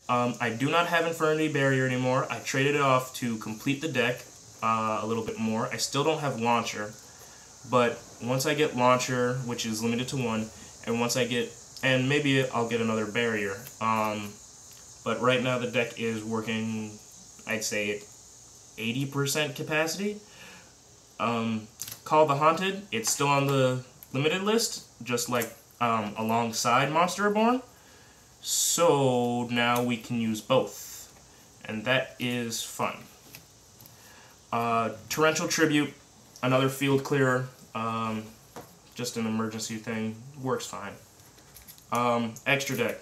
I do not have Infernity Barrier anymore. I traded it off to complete the deck a little bit more. I still don't have Launcher, but once I get Launcher, which is limited to 1, and once I get, and maybe I'll get another Barrier. But right now the deck is working, I'd say, at 80% capacity. Call the Haunted, it's still on the limited list, just like alongside Monster Reborn. So now we can use both, and that is fun. Torrential Tribute, another field clearer, just an emergency thing, works fine. Extra deck.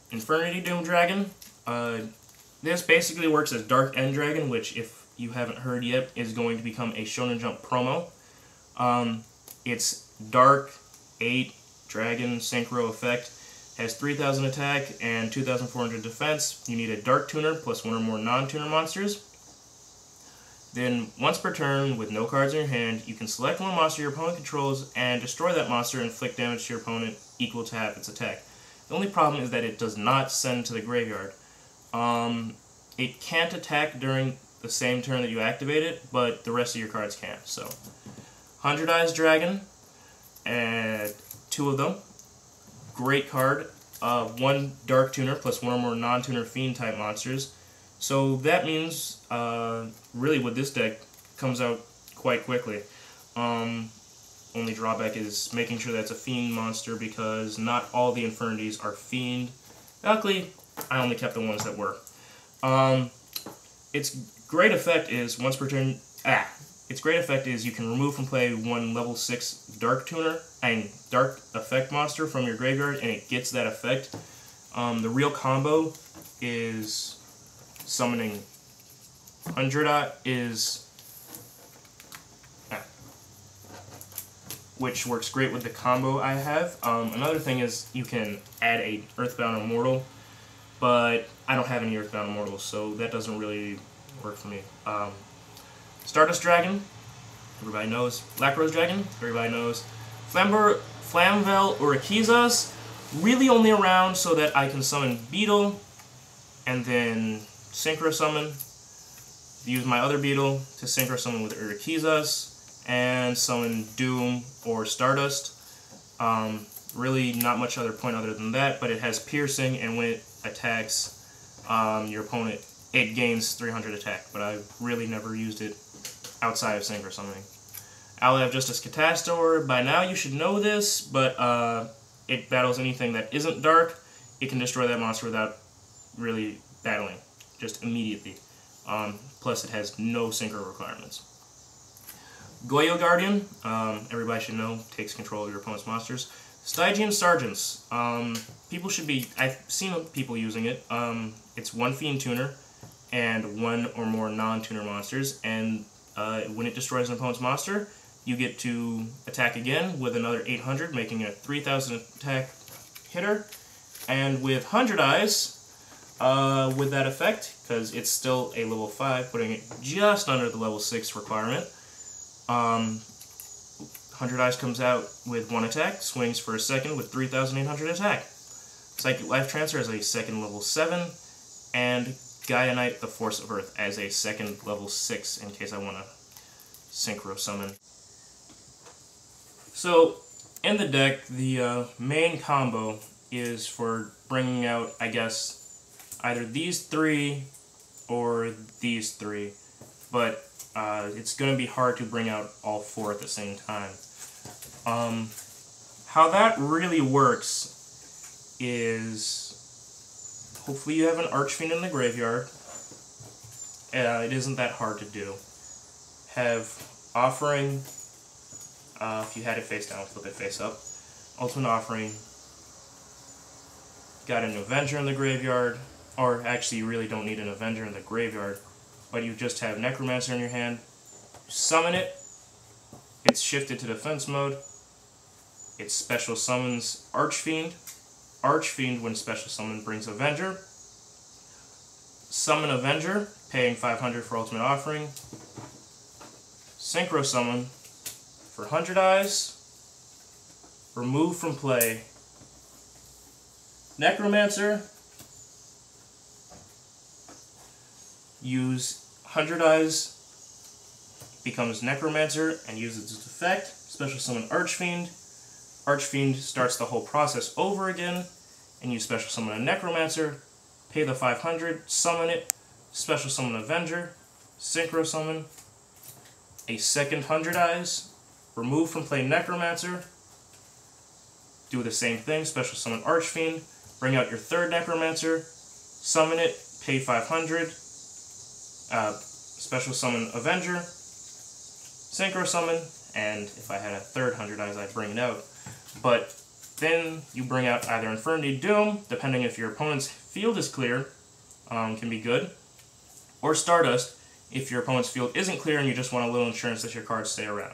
Infernity Doom Dragon. This basically works as Dark End Dragon, which, if you haven't heard yet, is going to become a Shonen Jump promo. It's Dark, 8, Dragon, Synchro effect, has 3,000 attack and 2,400 defense. You need a Dark Tuner plus 1 or more non-tuner monsters. Then, once per turn, with no cards in your hand, you can select one monster your opponent controls and destroy that monster and inflict damage to your opponent equal to half its attack. The only problem is that it does not send to the graveyard. It can't attack during the same turn that you activate it, but the rest of your cards can. So, 100 Eyes Dragon, and 2 of them. Great card. 1 Dark Tuner plus 1 or more non-tuner Fiend type monsters. So that means, really with this deck, comes out quite quickly. Only drawback is making sure that's a Fiend monster, because not all the Infernities are Fiend. Luckily, I only kept the ones that were. Its great effect is, once per turn, its great effect is you can remove from play 1 level 6 Dark Tuner and Dark Effect monster from your graveyard, and it gets that effect. The real combo is summoning 100 which works great with the combo I have. Another thing is you can add a Earthbound Immortal, but I don't have any Earthbound Immortals, so that doesn't really work for me. Stardust Dragon, everybody knows. Black Rose Dragon, everybody knows. Flamvel Urikizas, really only around so that I can summon Beetle, and then Synchro Summon. Use my other Beetle to Synchro Summon with Urikizas, and summon Doom or Stardust. Really not much other point other than that, but it has Piercing, and when it attacks your opponent, it gains 300 attack, but I've really never used it outside of Synchro Summoning. Allure of Justice Catastor, by now you should know this, but it battles anything that isn't dark. It can destroy that monster without really battling, just immediately. Plus it has no synchro requirements. Goyo Guardian, everybody should know, takes control of your opponent's monsters. Stygian Sergeants, people should be, I've seen people using it. It's 1 Fiend Tuner and 1 or more non-tuner monsters, and when it destroys an opponent's monster, you get to attack again with another 800, making it a 3,000 attack hitter. And with 100 Eyes, with that effect, because it's still a level 5, putting it just under the level 6 requirement, 100 Eyes comes out with 1 attack, swings for a second with 3,800 attack. Psychic Life Transfer as a second level 7, and Gaia Knight, the Force of Earth, as a second level 6, in case I want to Synchro Summon. So, in the deck, the main combo is for bringing out, I guess, either these 3 or these 3, but it's going to be hard to bring out all 4 at the same time. How that really works is, hopefully you have an archfiend in the graveyard. It isn't that hard to do. Have Offering, if you had it face down, flip it face up. Ultimate Offering. Got an Avenger in the graveyard, or actually you really don't need an Avenger in the graveyard, but you just have Necromancer in your hand. Summon it, it's shifted to defense mode. It special summons Archfiend. Archfiend, when special summoned, brings Avenger. Summon Avenger, paying 500 for Ultimate Offering. Synchro Summon for 100 Eyes. Remove from play necromancer, use 100 eyes, becomes necromancer and uses its effect, special summon archfiend. Archfiend starts the whole process over again, and you special summon a necromancer, pay the 500, summon it, special summon avenger, synchro summon, a second 100 eyes, remove from play necromancer, do the same thing, special summon archfiend, bring out your third necromancer, summon it, pay 500, special summon avenger, synchro summon, and if I had a third 100 eyes, I'd bring it out. But then you bring out either Infernity Doom, depending if your opponent's field is clear, can be good, or Stardust, if your opponent's field isn't clear and you just want a little insurance that your cards stay around.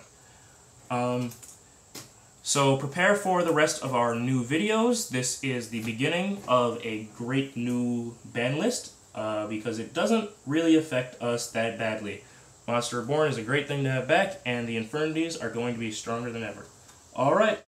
So prepare for the rest of our new videos. This is the beginning of a great new ban list, because it doesn't really affect us that badly. Monster Reborn is a great thing to have back, and the Infernities are going to be stronger than ever. Alright.